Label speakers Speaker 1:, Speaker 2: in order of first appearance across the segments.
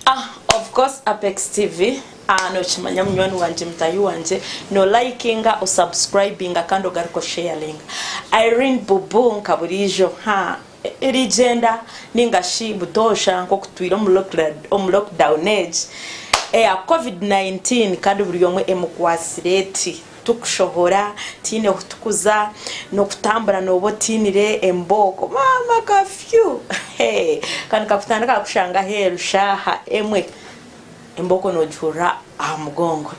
Speaker 1: Of course Apex TV no chimanya munywani wanje mtayi wanje no likinga o subscribinga kandi ogariko sharing. Irene Bubu nkaburijo irigenda ningashi butosha nko kutwira mu lockdown age COVID-19 kandi buri yomwe emukwasireti tukushohora tine kutukuza no kutambura no botinire emboko mama kafyu kandi kakutandika kushanga herushaha emwe emboko no jura amugongo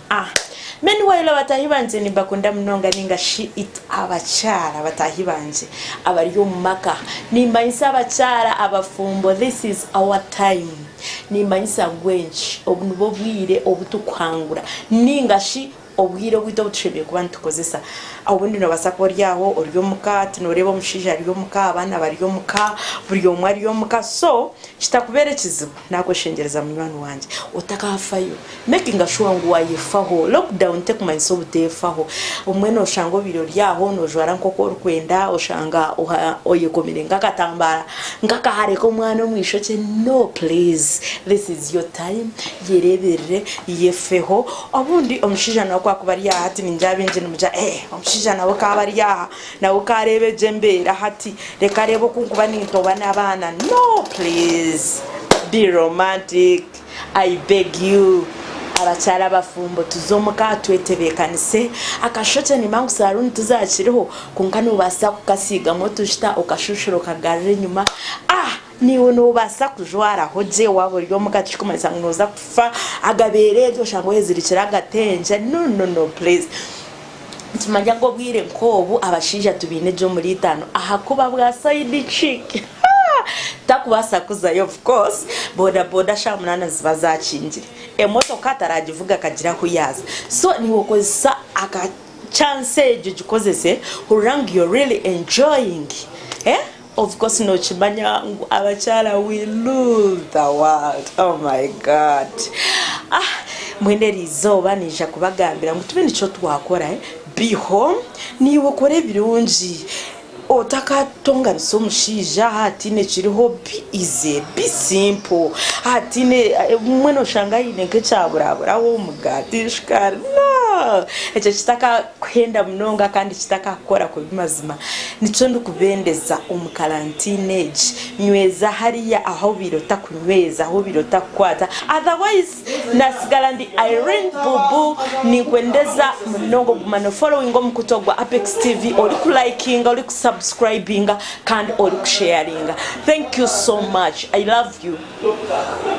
Speaker 1: meanwhile batahibanje nimbakunda mnonga ningashi it abachara batahibanje abariyo mumaka nimbayisa abachara abafumbo. This is our time. Nimbayisa gwenchi obunubo bwire obutukwangura ningashi obwire bwito butushebye kubantu kozesa abundi no basakoryaho oryo muka tinoreba mushija ariyo muka abana bariyo muka buri omwe ariyo muka so kitakubere kizibu nakoshengereza munywani wanje otakafayo making sure ngo wayifaho lockdown tekumanyiso butefaho omwe no shango biro ryaho no jwara nkoko rukwenda oshanga oyekomere ngakatambara ngakahareko mwana mwisho cye no please this is your time yerebere yefeho abundi omushija na kwa kubari ya hati ninjabenje numuja omushija nawe kabari ya nawe karebe jembera hati reka rebo kunkuba nintoba n'abana no please be romantic I beg you. Abachara bafumbo tuzomuka twetebekanise akashoce ni mangu saruni tuzakiriho kunkano basa kukasiga motushita okashushuro kagarre nyuma niwe no basa kujwara hoje wabo ryo mukachikumanisa ngoza kufa agabere ryo shango hezirikira gatenje no please tumajya ngo bwire nkobu abashija tubine jo muri 5 kuba bwa side chick takubasa kuzayo of course boda shamunana zibazakinjire emoto kataragivuga kagira kuyaza so niwokoza aka chance gikozese urang you really enjoying of course no chimanya abachala we love the world. Oh my god mwenderi izoba nija kubagambira ngo tubene cyo twakora be home niwo kore birunji otaka tonga so mushija hatine chiriho be easy be simple hatine mweno shanga ine kechaburabura wo mugati shikari no echo kitaka kwenda mnonga kandi kitaka kora ko bimazima nico ndukubendeza umukarantine age nyweza hariya aho birota kunyweza aho birota kwata otherwise nasigala ndi Irene Bubu ninkwendeza mnongo gumano following omukutogwa Apex TV oli ku liking oli ku subscribing and all sharing. Thank you so much. I love you.